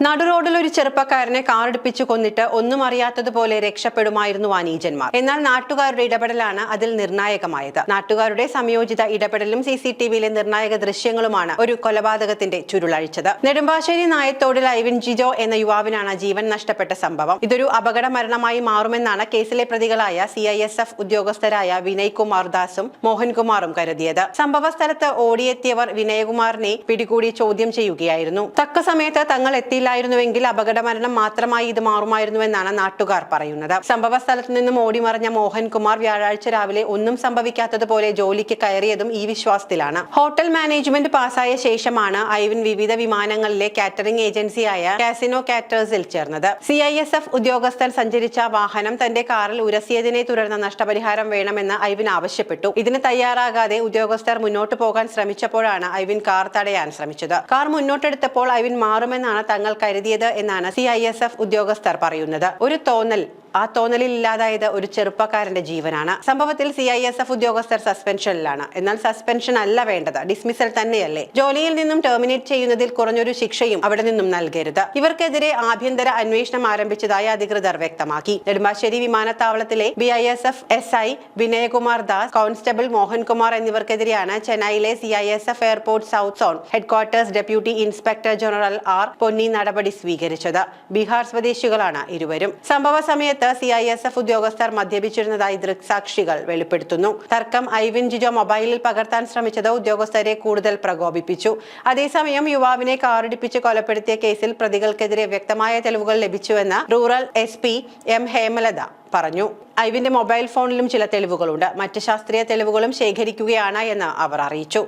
നടുറോഡിൽ ഒരു ചെറുപ്പക്കാരനെ കാറിടിപ്പിച്ചു കൊന്നിട്ട് ഒന്നും അറിയാത്തതുപോലെ രക്ഷപ്പെടുമായിരുന്നു ആ നീചന്മാർ. എന്നാൽ നാട്ടുകാരുടെ ഇടപെടലാണ് അതിൽ നിർണായകമായത്. നാട്ടുകാരുടെ സംയോജിത ഇടപെടലും CCTVയിലെ നിർണായക ദൃശ്യങ്ങളുമാണ് ഒരു കൊലപാതകത്തിന്റെ ചുരുളഴിച്ചത്. നെടുമ്പാശ്ശേരി നായത്തോടിൽ ഐവിൻ ജിജോ എന്ന യുവാവിനാണ് ജീവൻ നഷ്ടപ്പെട്ട സംഭവം. ഇതൊരു അപകട മരണമായി മാറുമെന്നാണ് കേസിലെ പ്രതികളായ CISF ഉദ്യോഗസ്ഥരായ വിനയ് കുമാർ ദാസും മോഹൻകുമാറും കരുതിയത്. സംഭവ സ്ഥലത്ത് ഓടിയെത്തിയവർ വിനയകുമാറിനെ പിടികൂടി ചോദ്യം ചെയ്യുകയായിരുന്നു. തക്ക സമയത്ത് തങ്ങൾ എത്തിയില്ലായിരുന്നുവെങ്കിൽ അപകടമരണം മാത്രമായി ഇത് മാറുമായിരുന്നുവെന്നാണ് നാട്ടുകാർ പറയുന്നത്. സംഭവ സ്ഥലത്ത് നിന്നും ഓടിമറിഞ്ഞ മോഹൻകുമാർ വ്യാഴാഴ്ച രാവിലെ ഒന്നും സംഭവിക്കാത്തതുപോലെ ജോലിക്ക് കയറിയതും ഈ വിശ്വാസത്തിലാണ്. ഹോട്ടൽ മാനേജ്മെന്റ് പാസ്സായ ശേഷമാണ് ഐവിൻ വിവിധ വിമാനങ്ങളിലെ കാറ്ററിംഗ് ഏജൻസിയായ കാസിനോ കാറ്റേഴ്സിൽ ചേർന്നത്. CISF ഉദ്യോഗസ്ഥൻ സഞ്ചരിച്ച വാഹനം തന്റെ കാറിൽ ഉരസിയതിനെ തുടർന്ന് നഷ്ടപരിഹാരം വേണമെന്ന് ഐവിൻ ആവശ്യപ്പെട്ടു. ഇതിന് തയ്യാറാകാതെ ഉദ്യോഗസ്ഥർ മുന്നോട്ട് പോകാൻ ശ്രമിച്ചപ്പോഴാണ് ഐവിൻ കാർ തടയാൻ ശ്രമിച്ചത്. കാർ മുന്നോട്ടെടുത്തപ്പോൾ ഐവിൻ മാറുമെന്നാണ് തങ്ങൾ കരുതിയത് എന്നാണ് CISF ഉദ്യോഗസ്ഥർ പറയുന്നത്. ഒരു തോന്നൽ, ആ തോന്നലിൽ ഇല്ലാതായത് ഒരു ചെറുപ്പക്കാരന്റെ ജീവനാണ്. സംഭവത്തിൽ CISF ഉദ്യോഗസ്ഥർ സസ്പെൻഷനിലാണ്. എന്നാൽ സസ്പെൻഷൻ അല്ല വേണ്ടത്, ഡിസ്മിസൽ തന്നെയല്ലേ. ജോലിയിൽ നിന്നും ടെർമിനേറ്റ് ചെയ്യുന്നതിൽ കുറഞ്ഞൊരു ശിക്ഷയും അവിടെ നിന്നും നൽകരുത്. ഇവർക്കെതിരെ ആഭ്യന്തര അന്വേഷണം ആരംഭിച്ചതായി അധികൃതർ വ്യക്തമാക്കി. നെടുമ്പാശ്ശേരി വിമാനത്താവളത്തിലെ BISF SI Vinayakumar Das, constable Mohankumar എന്നിവർക്കെതിരെയാണ് ചെന്നൈയിലെ CISF airport south zone headquarters deputy inspector general R Ponni നടപടി സ്വീകരിച്ചത്. ബീഹാർ സ്വദേശികളാണ് ഇരുവരും. സംഭവ സമയത്ത് CISF ഉദ്യോഗസ്ഥർ മദ്യപിച്ചിരുന്നതായി ദൃക്സാക്ഷികൾ വെളിപ്പെടുത്തുന്നു. തർക്കം ഐവിൻ ജിജോ മൊബൈലിൽ പകർത്താൻ ശ്രമിച്ചത് ഉദ്യോഗസ്ഥരെ കൂടുതൽ പ്രകോപിപ്പിച്ചു. അതേസമയം യുവാവിനെ കാറിടിപ്പിച്ച് കൊലപ്പെടുത്തിയ കേസിൽ പ്രതികൾക്കെതിരെ വ്യക്തമായ തെളിവുകൾ ലഭിച്ചുവെന്ന് റൂറൽ SP M ഹേമലത പറഞ്ഞു. ഐവിന്റെ മൊബൈൽ ഫോണിലും ചില തെളിവുകളുണ്ട്. മറ്റ് ശാസ്ത്രീയ തെളിവുകളും ശേഖരിക്കുകയാണ് എന്ന് അവർ അറിയിച്ചു.